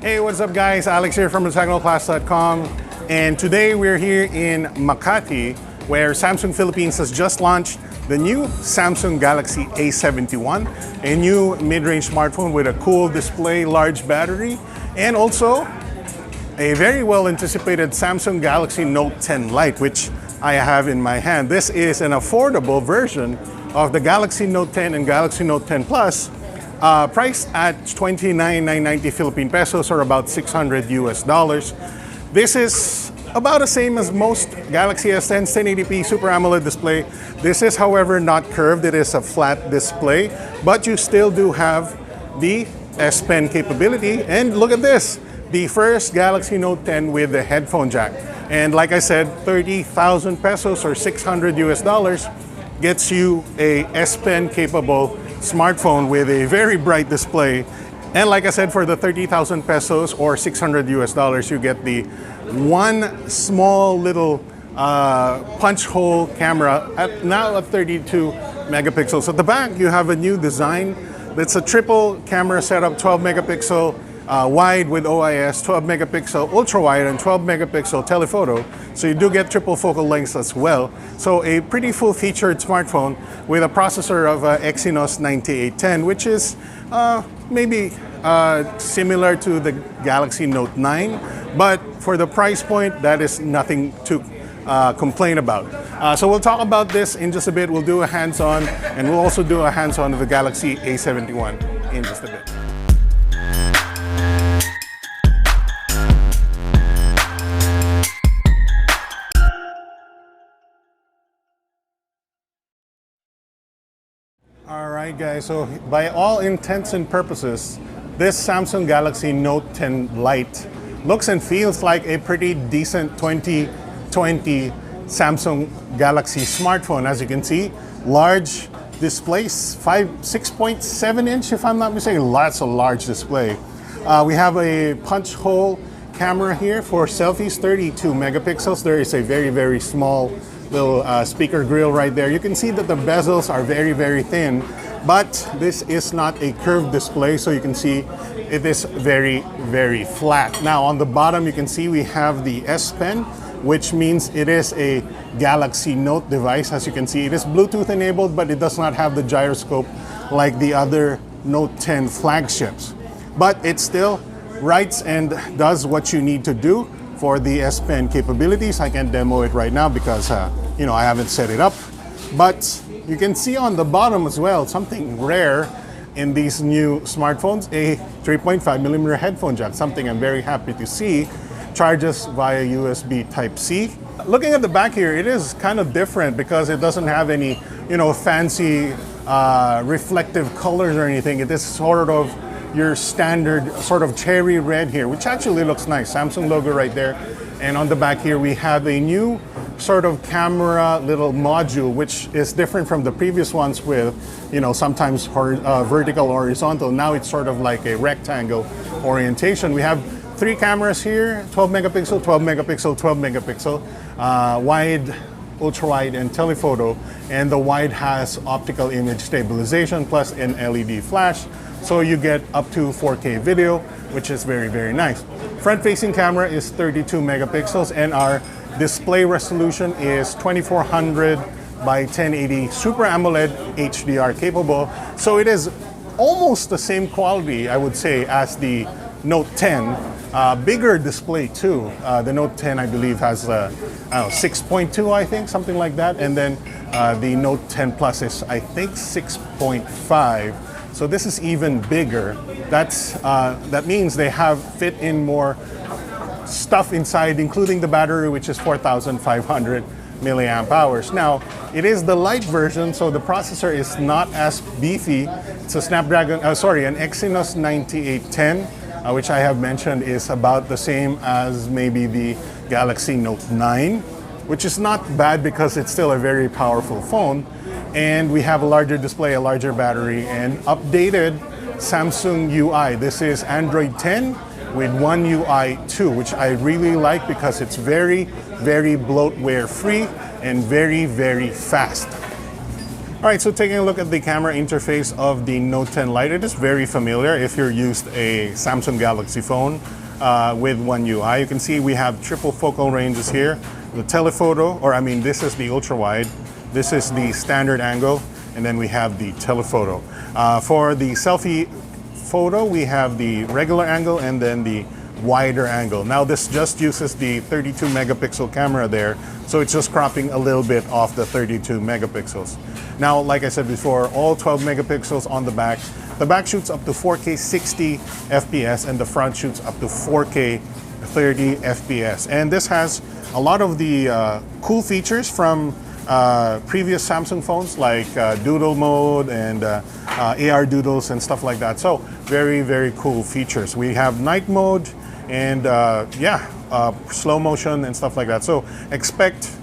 Hey, what's up guys? Alex here from TechnoClass.com, and today we're here in Makati where Samsung Philippines has just launched the new Samsung Galaxy A71, a new mid-range smartphone with a cool display, large battery, and also a very well anticipated Samsung Galaxy Note 10 Lite, which I have in my hand. This is an affordable version of the Galaxy Note 10 and Galaxy Note 10 Plus, priced at 29,990 Philippine pesos, or about 600 US dollars. This is about the same as most Galaxy S10's 1080p Super AMOLED display. This is, however, not curved. It is a flat display, but you still do have the S Pen capability. And look at this, the first Galaxy Note 10 with the headphone jack. And like I said, 30,000 pesos or 600 US dollars gets you a S Pen capable smartphone with a very bright display. And like I said, for the 30,000 pesos or 600 US dollars, you get the one small little punch hole camera now at 32 megapixels. At the back, you have a new design. It's a triple camera setup, 12 megapixel wide with OIS, 12 megapixel ultra wide, and 12 megapixel telephoto. So you do get triple focal lengths as well. So a pretty full featured smartphone with a processor of Exynos 9810, which is maybe similar to the Galaxy Note 9, but for the price point, that is nothing to complain about. So we'll talk about this in just a bit. We'll do a hands-on, and we'll also do a hands-on of the Galaxy A71 in just a bit. Alright guys, so by all intents and purposes, this Samsung Galaxy Note 10 Lite looks and feels like a pretty decent 2020 Samsung Galaxy smartphone. As you can see, large displays, 6.7 inch if I'm not mistaken. That's a large display. We have a punch hole camera here for selfies, 32 megapixels. There is a very small little speaker grill right there. You can see that the bezels are very thin, but this is not a curved display, so you can see it is very flat. Now on the bottom, you can see we have the S Pen, which means it is a Galaxy Note device. As you can see, it is Bluetooth enabled, but it does not have the gyroscope like the other Note 10 flagships. But it still writes and does what you need to do for the S Pen capabilities. I can't demo it right now because I haven't set it up. But you can see on the bottom as well, something rare in these new smartphones, a 3.5mm headphone jack, something I'm very happy to see. Charges via USB Type-C. Looking at the back here, it is kind of different because it doesn't have any, fancy reflective colors or anything. It is sort of your standard sort of cherry red here, which actually looks nice. Samsung logo right there. And on the back here, we have a new sort of camera little module, which is different from the previous ones with, sometimes vertical or horizontal. Now it's sort of like a rectangle orientation. We have three cameras here, 12 megapixel, 12 megapixel, 12 megapixel, wide, ultra wide, and telephoto. And the wide has optical image stabilization plus an LED flash. So you get up to 4K video, which is very nice. Front-facing camera is 32 megapixels, and our display resolution is 2400 by 1080 Super AMOLED HDR capable. So it is almost the same quality, I would say, as the Note 10. Bigger display too. The Note 10, I believe, has 6.2, I think, something like that. And then the Note 10 Plus is, I think, 6.5. So this is even bigger. That means they have fit in more stuff inside, including the battery, which is 4,500 milliamp hours. Now, it is the Lite version, so the processor is not as beefy. It's a an Exynos 9810, which I have mentioned is about the same as maybe the Galaxy Note 9, which is not bad because it's still a very powerful phone. And we have a larger display, a larger battery, and updated Samsung UI. This is Android 10 with One UI 2, which I really like because it's very bloatware free and very fast. All right, so taking a look at the camera interface of the Note 10 Lite, it is very familiar if you're used a Samsung Galaxy phone with One UI. You can see we have triple focal ranges here. The telephoto, this is the ultra wide, this is the standard angle, and then we have the telephoto. For the selfie photo, we have the regular angle and then the wider angle. Now this just uses the 32 megapixel camera there, so it's just cropping a little bit off the 32 megapixels. Now, like I said before, all 12 megapixels on the back. The back shoots up to 4K 60 FPS and the front shoots up to 4K 30 FPS. And this has a lot of the cool features from previous Samsung phones like doodle mode and AR doodles and stuff like that. So very, very cool features. We have night mode and slow motion and stuff like that. So expect,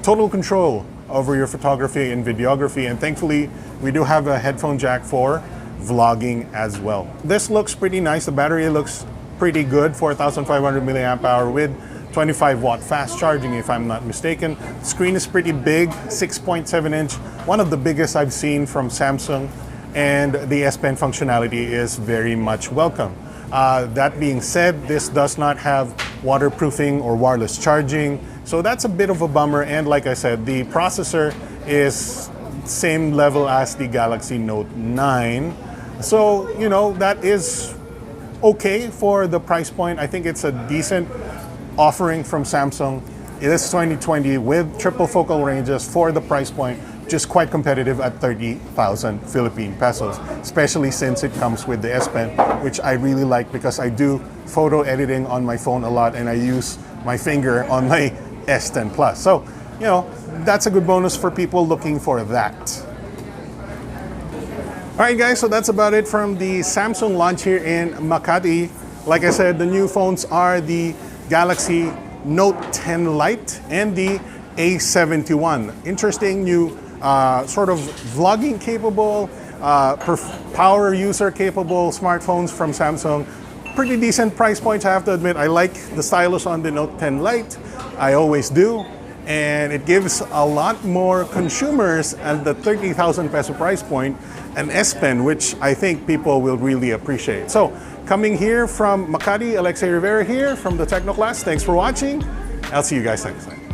total control over your photography and videography. And thankfully, we do have a headphone jack for vlogging as well. This looks pretty nice. The battery looks pretty good, 4,500 milliamp hour with 25 watt fast charging, if I'm not mistaken. Screen is pretty big, 6.7 inch, one of the biggest I've seen from Samsung, and the S Pen functionality is very much welcome. That being said, this does not have waterproofing or wireless charging, so that's a bit of a bummer. And like I said, the processor is same level as the Galaxy Note 9. So, that is okay for the price point. I think it's a decent offering from Samsung. It is 2020 with triple focal ranges for the price point, just quite competitive at 30,000 Philippine pesos, especially since it comes with the S Pen, which I really like because I do photo editing on my phone a lot and I use my finger on my S10 Plus. So, that's a good bonus for people looking for that. All right, guys, so that's about it from the Samsung launch here in Makati. Like I said, the new phones are the Galaxy Note 10 Lite and the A71. Interesting new sort of vlogging capable, power user capable smartphones from Samsung. Pretty decent price points, I have to admit. I like the stylus on the Note 10 Lite. I always do. And it gives a lot more consumers at the 30,000 peso price point an S Pen, which I think people will really appreciate. So, coming here from Makati, Alexei Rivera here from the Techno Class. Thanks for watching. I'll see you guys next time.